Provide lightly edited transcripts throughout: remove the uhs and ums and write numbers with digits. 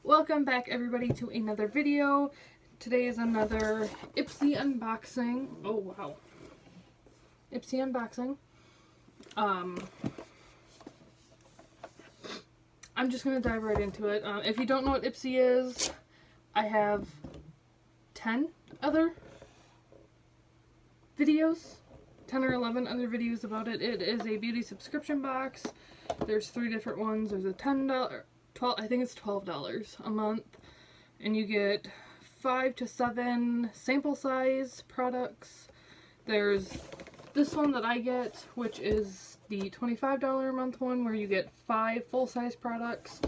Welcome back everybody to another video. Today is another Ipsy unboxing. Oh wow. Ipsy unboxing. I'm just going to dive right into it. If you don't know what Ipsy is, I have 10 other videos. 10 or 11 other videos about it. It is a beauty subscription box. There's 3 different ones. There's a $10, I think it's $12 a month, and you get 5 to 7 sample size products. There's this one that I get, which is the $25 a month one, where you get 5 full-size products,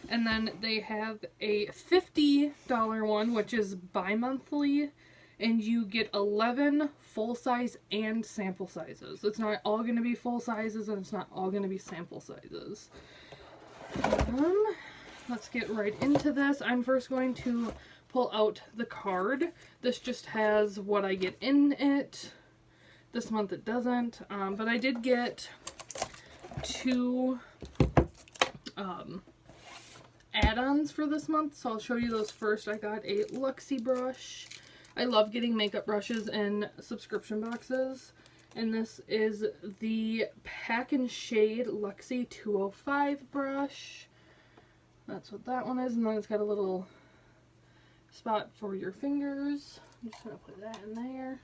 and then they have a $50 one, which is bi-monthly, and you get 11 full-size and sample sizes. It's not all going to be full sizes, and it's not all going to be sample sizes. Let's get right into this. I'm first going to pull out the card. This just has what I get in it. This month it doesn't, but I did get 2 add-ons for this month, so I'll show you those first. I got a Lukie brush. I love getting makeup brushes in subscription boxes, and this is the Pack and Shade Lukie 205 brush. That's what that one is, and then it's got a little spot for your fingers. I'm just going to put that in there.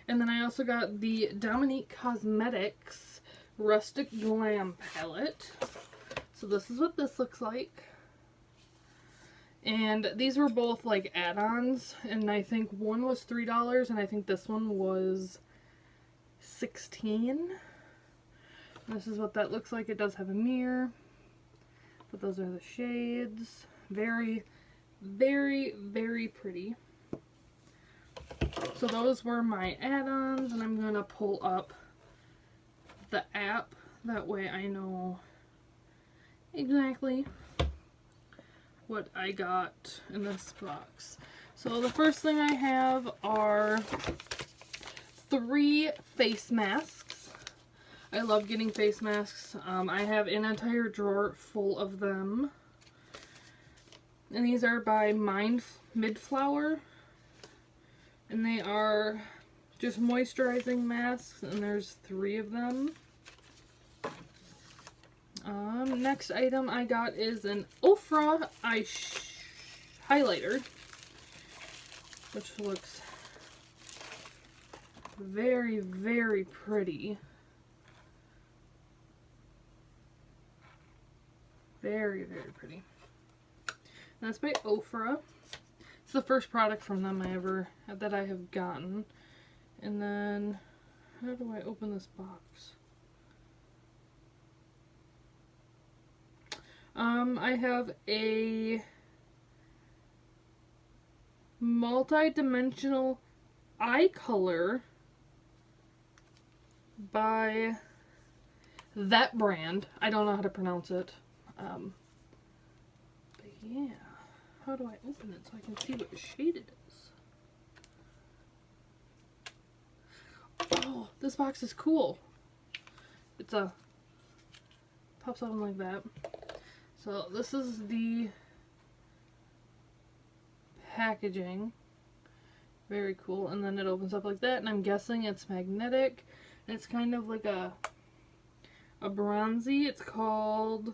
And then I also got the Dominique Cosmetics Rustic Glam palette. So this is what this looks like. And these were both like add-ons, and I think one was $3 and I think this one was $16. This is what that looks like. It does have a mirror, but those are the shades. Very, very, very pretty. So those were my add-ons, and I'm going to pull up the app. That way I know exactly what I got in this box. So the first thing I have are 3 face masks. I love getting face masks. I have an entire drawer full of them. And these are by Midflower. And they are just moisturizing masks, and there's 3 of them. Next item I got is an Ofra eye highlighter, which looks very, very pretty. Very, very pretty. And that's by Ofra. It's the first product from them that I have gotten. And then, how do I open this box? I have a multi-dimensional eye color by that brand. I don't know how to pronounce it. But yeah. How do I open it so I can see what shade it is? Oh, this box is cool. It's pops open like that. So this is the packaging. Very cool. And then it opens up like that, and I'm guessing it's magnetic. And it's kind of like a bronzy. It's called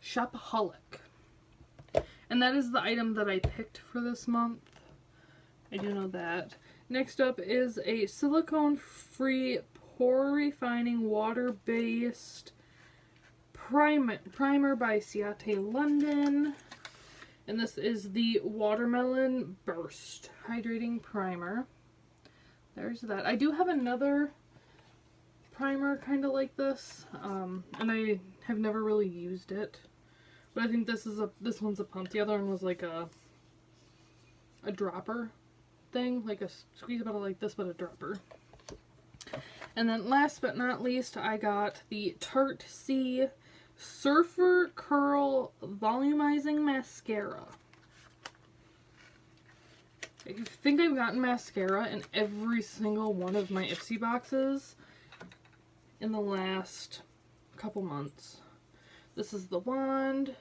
Shopaholic. And that is the item that I picked for this month. I do know that. Next up is a silicone-free pore refining water-based primer by Ciate London. And this is the Watermelon Burst Hydrating Primer. There's that. I do have another primer kind of like this, and I have never really used it. But I think this one's a pump. The other one was like a dropper thing, like a squeeze bottle like this, but a dropper. And then last but not least, I got the Tarte Surfer Curl Volumizing Mascara. I think I've gotten mascara in every single one of my Ipsy boxes in the last couple months. This is the wand.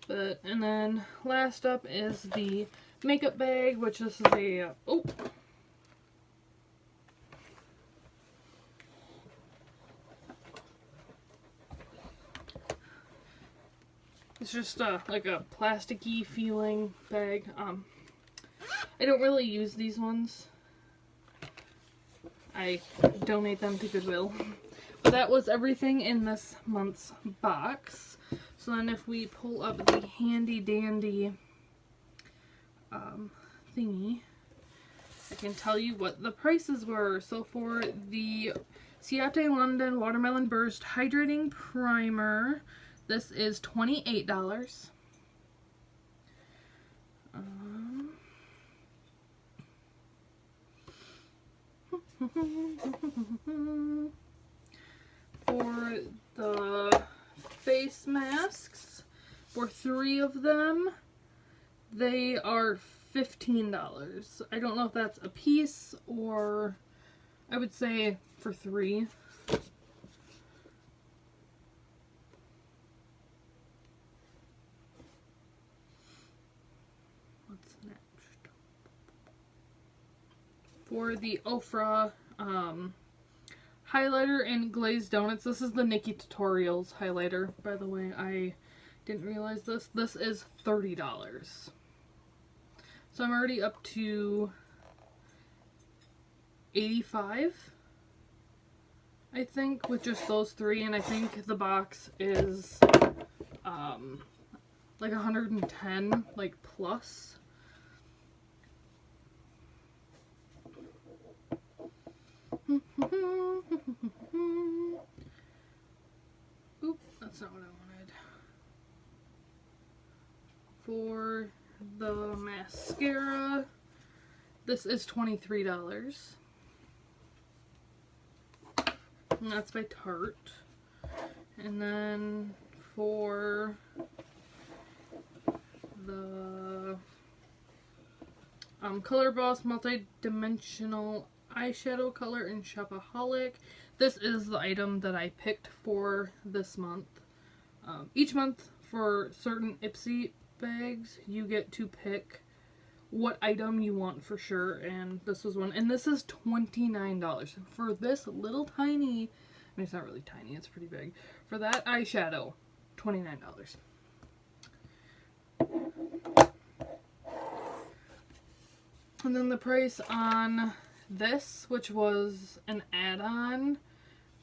But, and then last up is the makeup bag, which this is a, oh. It's just like a plasticky feeling bag. I don't really use these ones. I donate them to Goodwill. But that was everything in this month's box. So then if we pull up the handy dandy thingy, I can tell you what the prices were. So for the Ciate London Watermelon Burst Hydrating Primer, this is $28. For the face masks, for 3 of them, they are $15. I don't know if that's a piece or I would say for 3. What's next? For the Ofra highlighter and glazed donuts, this is the NikkieTutorials highlighter, by the way. I didn't realize this. This is $30. So I'm already up to 85, I think, with just those 3, and I think the box is like 110, like plus. Oop, that's not what I wanted. For the mascara, this is $23. And that's by Tarte. And then for the Color Boss Multi-Dimensional Eyeshadow Color in Shopaholic, this is the item that I picked for this month. Each month for certain Ipsy bags, you get to pick what item you want for sure, and this was one, and this is $29 for this little tiny, I mean it's not really tiny, it's pretty big, for that eyeshadow, $29. And then the price on this, which was an add-on,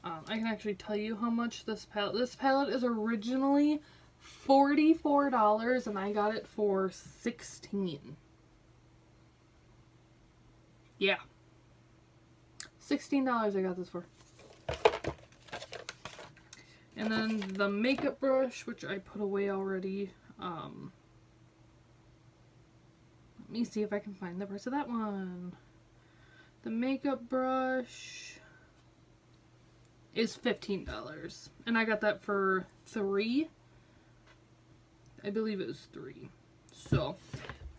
I can actually tell you how much this palette is originally $44 and I got it for $16. Yeah. $16 I got this for. And then the makeup brush, which I put away already. Let me see if I can find the price of that one. The makeup brush is $15. And I got that for 3. I believe it was 3. So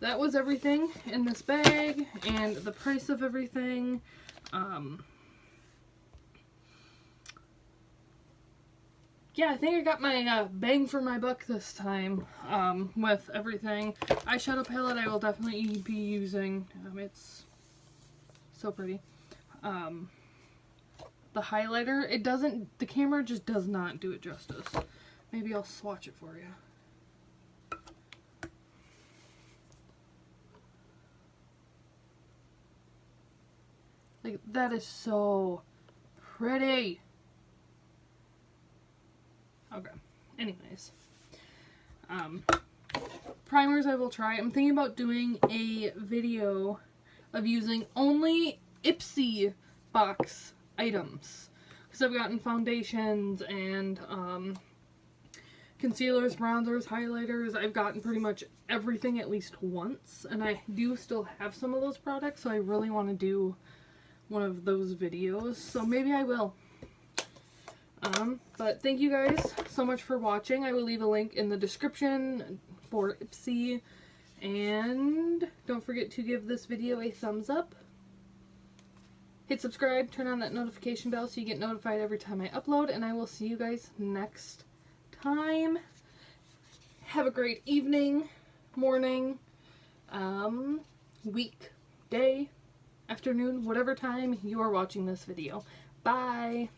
that was everything in this bag and the price of everything. Yeah, I think I got my bang for my buck this time with everything. Eyeshadow palette I will definitely be using. It's so pretty. The highlighter, it doesn't, the camera just does not do it justice. Maybe I'll swatch it for you. Like, that is so pretty. Okay, anyways. Primers I will try. I'm thinking about doing a video of using only Ipsy box items. Because I've gotten foundations and concealers, bronzers, highlighters. I've gotten pretty much everything at least once. And I do still have some of those products, so I really want to do one of those videos. So maybe I will. But thank you guys so much for watching. I will leave a link in the description for Ipsy. And don't forget to give this video a thumbs up. Hit subscribe, turn on that notification bell so you get notified every time I upload. And I will see you guys next time. have a great evening, morning, week, day, afternoon, whatever time you are watching this video. Bye!